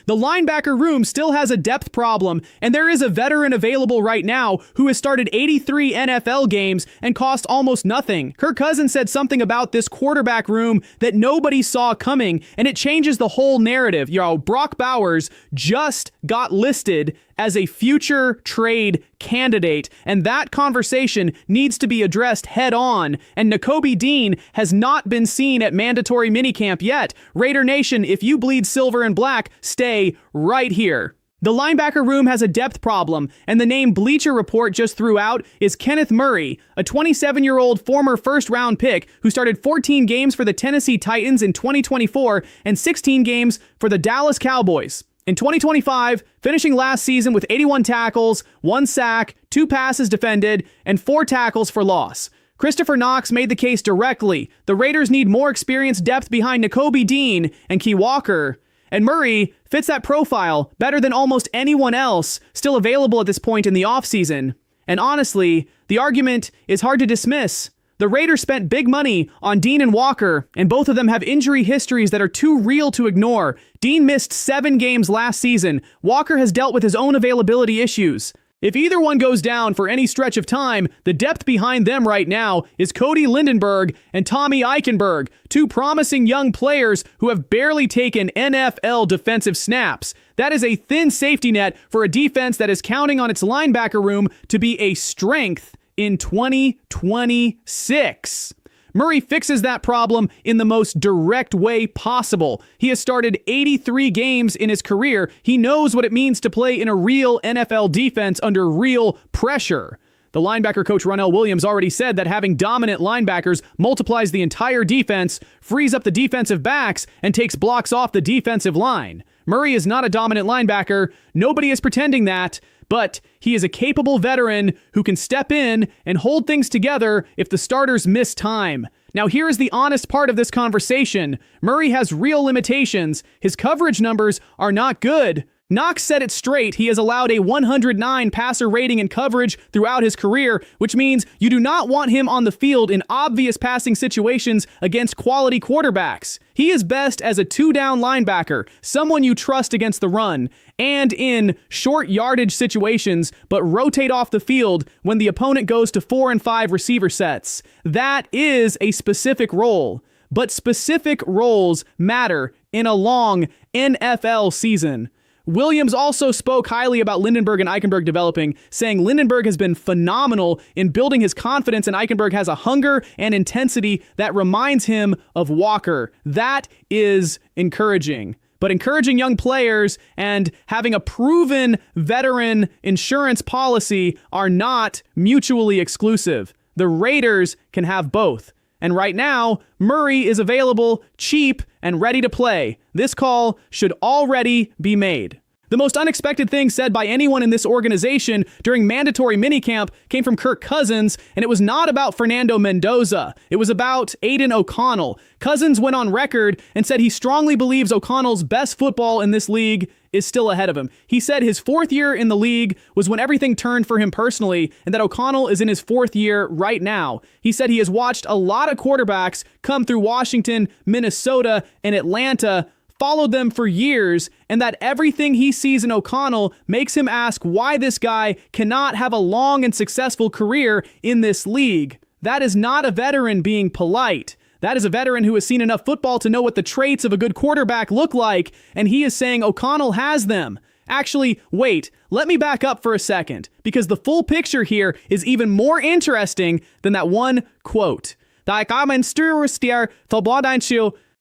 The linebacker room still has a depth problem, and there is a veteran available right now who has started 83 NFL games and cost almost nothing. Kirk Cousins said something about this quarterback room that nobody saw coming, and it changes the whole narrative. Brock Bowers just got listed as a future trade candidate, and that conversation needs to be addressed head on, and Nakobe Dean has not been seen at mandatory minicamp yet. Raider Nation, if you bleed silver and black, stay right here. The linebacker room has a depth problem, and the name Bleacher Report just threw out is Kenneth Murray, a 27-year-old former first-round pick who started 14 games for the Tennessee Titans in 2024 and 16 games for the Dallas Cowboys. In 2025, finishing last season with 81 tackles, 1 sack, 2 passes defended, and 4 tackles for loss. Christopher Knox made the case directly. The Raiders need more experienced depth behind Nakobe Dean and Key Walker. And Murray fits that profile better than almost anyone else still available at this point in the offseason. And honestly, the argument is hard to dismiss. The Raiders spent big money on Dean and Walker, and both of them have injury histories that are too real to ignore. Dean missed 7 games last season. Walker has dealt with his own availability issues. If either one goes down for any stretch of time, the depth behind them right now is Cody Lindenberg and Tommy Eichenberg, 2 promising young players who have barely taken NFL defensive snaps. That is a thin safety net for a defense that is counting on its linebacker room to be a strength in 2026. Murray fixes that problem in the most direct way possible. He has started 83 games in his career. He knows what it means to play in a real NFL defense under real pressure. The linebacker coach Ronell Williams already said that having dominant linebackers multiplies the entire defense, frees up the defensive backs, and takes blocks off the defensive line. Murray is not a dominant linebacker. Nobody is pretending that. But he is a capable veteran who can step in and hold things together if the starters miss time. Now, here is the honest part of this conversation. Murray has real limitations. His coverage numbers are not good. Knox said it straight. He has allowed a 109 passer rating in coverage throughout his career, which means you do not want him on the field in obvious passing situations against quality quarterbacks. He is best as a 2-down linebacker, someone you trust against the run, and in short yardage situations, but rotate off the field when the opponent goes to 4 and 5 receiver sets. That is a specific role, but specific roles matter in a long NFL season. Williams also spoke highly about Lindenberg and Eichenberg developing, saying Lindenberg has been phenomenal in building his confidence, and Eichenberg has a hunger and intensity that reminds him of Walker. That is encouraging. But encouraging young players and having a proven veteran insurance policy are not mutually exclusive. The Raiders can have both. And right now, Murray is available, cheap, and ready to play. This call should already be made. The most unexpected thing said by anyone in this organization during mandatory minicamp came from Kirk Cousins, and it was not about Fernando Mendoza. It was about Aiden O'Connell. Cousins went on record and said he strongly believes O'Connell's best football in this league is still ahead of him. He said his 4th year in the league was when everything turned for him personally, and that O'Connell is in his 4th year right now. He said he has watched a lot of quarterbacks come through Washington, Minnesota, and Atlanta, followed them for years, and that everything he sees in O'Connell makes him ask why this guy cannot have a long and successful career in this league. That is not a veteran being polite. That is a veteran who has seen enough football to know what the traits of a good quarterback look like, and he is saying O'Connell has them. Actually, wait, let me back up for a second, because the full picture here is even more interesting than that one quote.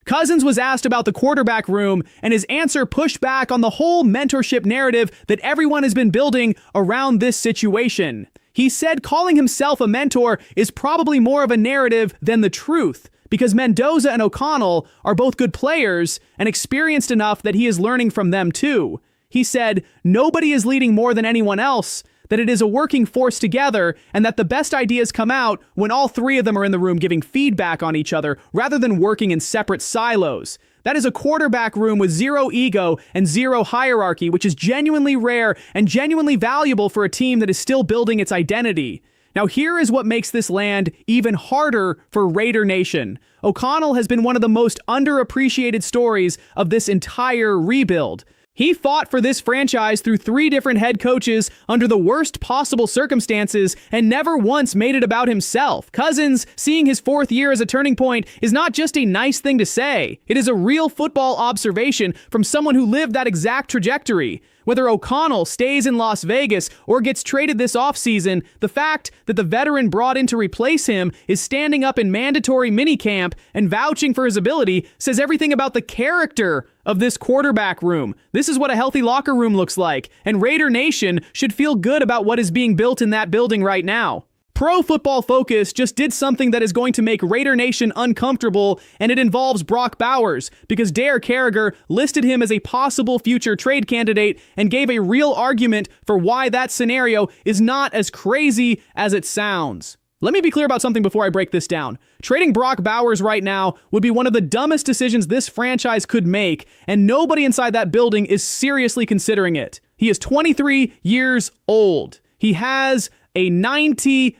Cousins was asked about the quarterback room, and his answer pushed back on the whole mentorship narrative that everyone has been building around this situation. He said calling himself a mentor is probably more of a narrative than the truth, because Mendoza and O'Connell are both good players and experienced enough that he is learning from them too. He said, nobody is leading more than anyone else, that it is a working force together, and that the best ideas come out when all 3 of them are in the room giving feedback on each other rather than working in separate silos. That is a quarterback room with 0 ego and 0 hierarchy, which is genuinely rare and genuinely valuable for a team that is still building its identity. Now, here is what makes this land even harder for Raider Nation. O'Connell has been one of the most underappreciated stories of this entire rebuild. He fought for this franchise through 3 different head coaches under the worst possible circumstances and never once made it about himself. Cousins, seeing his 4th year as a turning point, is not just a nice thing to say. It is a real football observation from someone who lived that exact trajectory. Whether O'Connell stays in Las Vegas or gets traded this offseason, the fact that the veteran brought in to replace him is standing up in mandatory minicamp and vouching for his ability says everything about the character of this quarterback room. This is what a healthy locker room looks like, and Raider Nation should feel good about what is being built in that building right now. Pro Football Focus just did something that is going to make Raider Nation uncomfortable, and it involves Brock Bowers, because Dare Carragher listed him as a possible future trade candidate and gave a real argument for why that scenario is not as crazy as it sounds. Let me be clear about something before I break this down. Trading Brock Bowers right now would be one of the dumbest decisions this franchise could make, and nobody inside that building is seriously considering it. He is 23 years old. He has a 90.0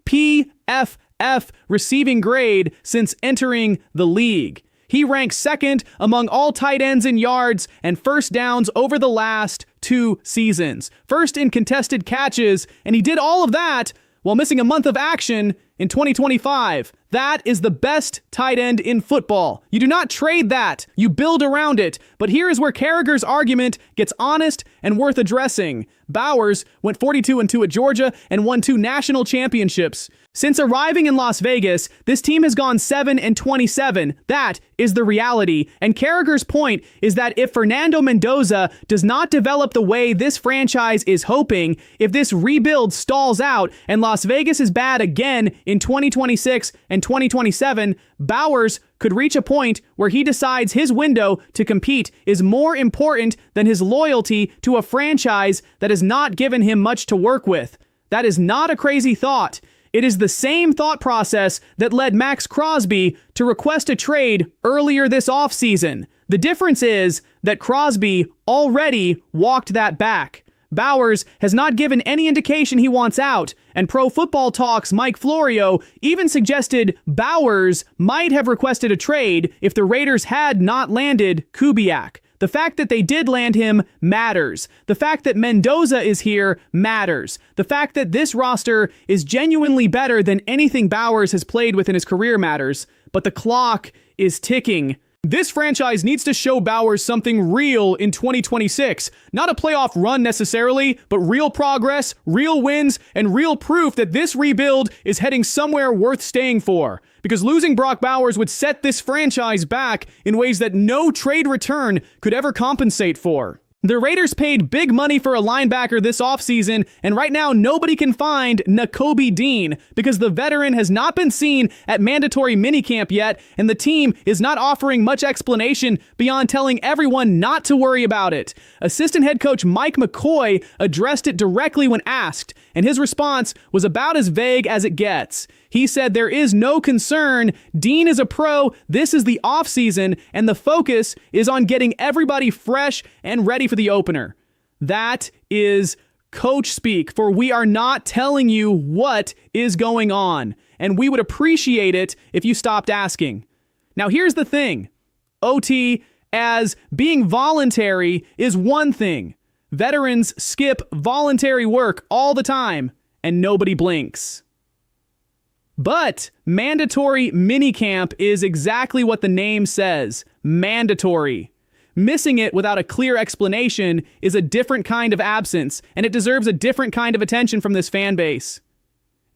PFF receiving grade since entering the league. He ranks 2nd among all tight ends in yards and first downs over the last 2 seasons. 1st in contested catches, and he did all of that while missing a month of action in 2025. That is the best tight end in football. You do not trade that. You build around it. But here is where Carragher's argument gets honest and worth addressing. Bowers went 42-2 at Georgia and won 2 national championships. Since arriving in Las Vegas, this team has gone 7-27. That is the reality. And Carragher's point is that if Fernando Mendoza does not develop the way this franchise is hoping, if this rebuild stalls out and Las Vegas is bad again in 2026 and 2027, Bowers could reach a point where he decides his window to compete is more important than his loyalty to a franchise that has not given him much to work with. That is not a crazy thought. It is the same thought process that led Max Crosby to request a trade earlier this offseason. The difference is that Crosby already walked that back. Bowers has not given any indication he wants out, and Pro Football Talk's Mike Florio even suggested Bowers might have requested a trade if the Raiders had not landed Kubiak. The fact that they did land him matters. The fact that Mendoza is here matters. The fact that this roster is genuinely better than anything Bowers has played with in his career matters. But the clock is ticking. This franchise needs to show Bowers something real in 2026. Not a playoff run necessarily, but real progress, real wins, and real proof that this rebuild is heading somewhere worth staying for. Because losing Brock Bowers would set this franchise back in ways that no trade return could ever compensate for. The Raiders paid big money for a linebacker this offseason, and right now nobody can find Nakobe Dean because the veteran has not been seen at mandatory minicamp yet, and the team is not offering much explanation beyond telling everyone not to worry about it. Assistant head coach Mike McCoy addressed it directly when asked, and his response was about as vague as it gets. He said there is no concern. Dean is a pro. This is the offseason, and the focus is on getting everybody fresh and ready for the opener. That is coach speak, for we are not telling you what is going on, and we would appreciate it if you stopped asking. Now, here's the thing. OT as being voluntary is one thing. Veterans skip voluntary work all the time, and nobody blinks. But mandatory minicamp is exactly what the name says, mandatory. Missing it without a clear explanation is a different kind of absence, and it deserves a different kind of attention from this fan base.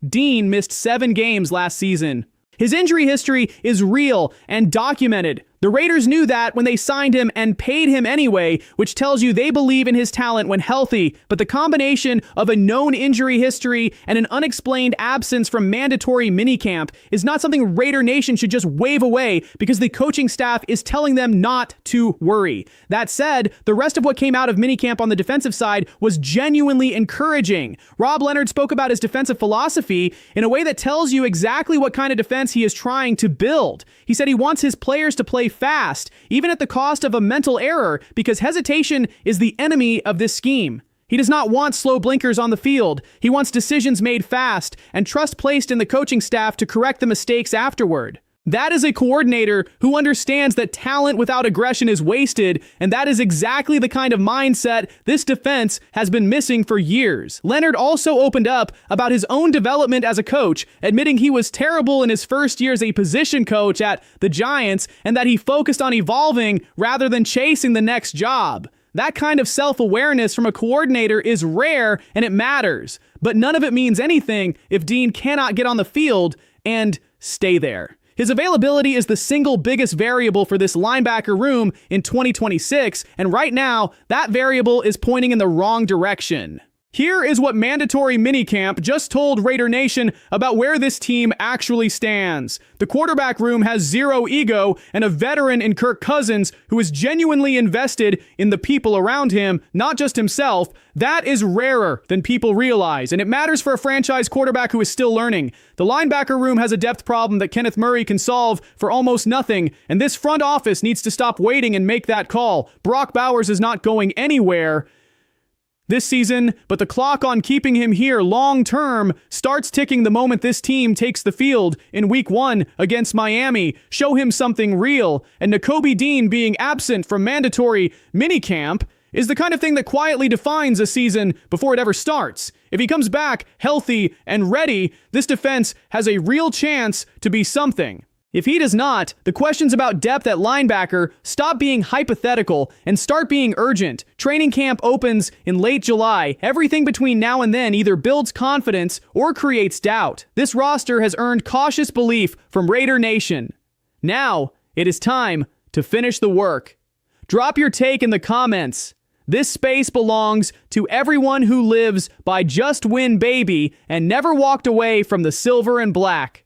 Dean missed 7 games last season. His injury history is real and documented. The Raiders knew that when they signed him and paid him anyway, which tells you they believe in his talent when healthy, but the combination of a known injury history and an unexplained absence from mandatory minicamp is not something Raider Nation should just wave away because the coaching staff is telling them not to worry. That said, the rest of what came out of minicamp on the defensive side was genuinely encouraging. Rob Leonard spoke about his defensive philosophy in a way that tells you exactly what kind of defense he is trying to build. He said he wants his players to play fast, even at the cost of a mental error, because hesitation is the enemy of this scheme. He does not want slow blinkers on the field. He wants decisions made fast and trust placed in the coaching staff to correct the mistakes afterward. That is a coordinator who understands that talent without aggression is wasted, and that is exactly the kind of mindset this defense has been missing for years. Leonard also opened up about his own development as a coach, admitting he was terrible in his first year as a position coach at the Giants, and that he focused on evolving rather than chasing the next job. That kind of self-awareness from a coordinator is rare, and it matters. But none of it means anything if Dean cannot get on the field and stay there. His availability is the single biggest variable for this linebacker room in 2026, and right now, that variable is pointing in the wrong direction. Here is what mandatory minicamp just told Raider Nation about where this team actually stands. The quarterback room has zero ego and a veteran in Kirk Cousins who is genuinely invested in the people around him, not just himself. That is rarer than people realize, and it matters for a franchise quarterback who is still learning. The linebacker room has a depth problem that Kenneth Murray can solve for almost nothing, and this front office needs to stop waiting and make that call. Brock Bowers is not going anywhere this season, but the clock on keeping him here long-term starts ticking the moment this team takes the field in Week 1 against Miami. Show him something real, and Nakobe Dean being absent from mandatory minicamp is the kind of thing that quietly defines a season before it ever starts. If he comes back healthy and ready, this defense has a real chance to be something. If he does not, the questions about depth at linebacker stop being hypothetical and start being urgent. Training camp opens in late July. Everything between now and then either builds confidence or creates doubt. This roster has earned cautious belief from Raider Nation. Now, it is time to finish the work. Drop your take in the comments. This space belongs to everyone who lives by just win baby and never walked away from the silver and black.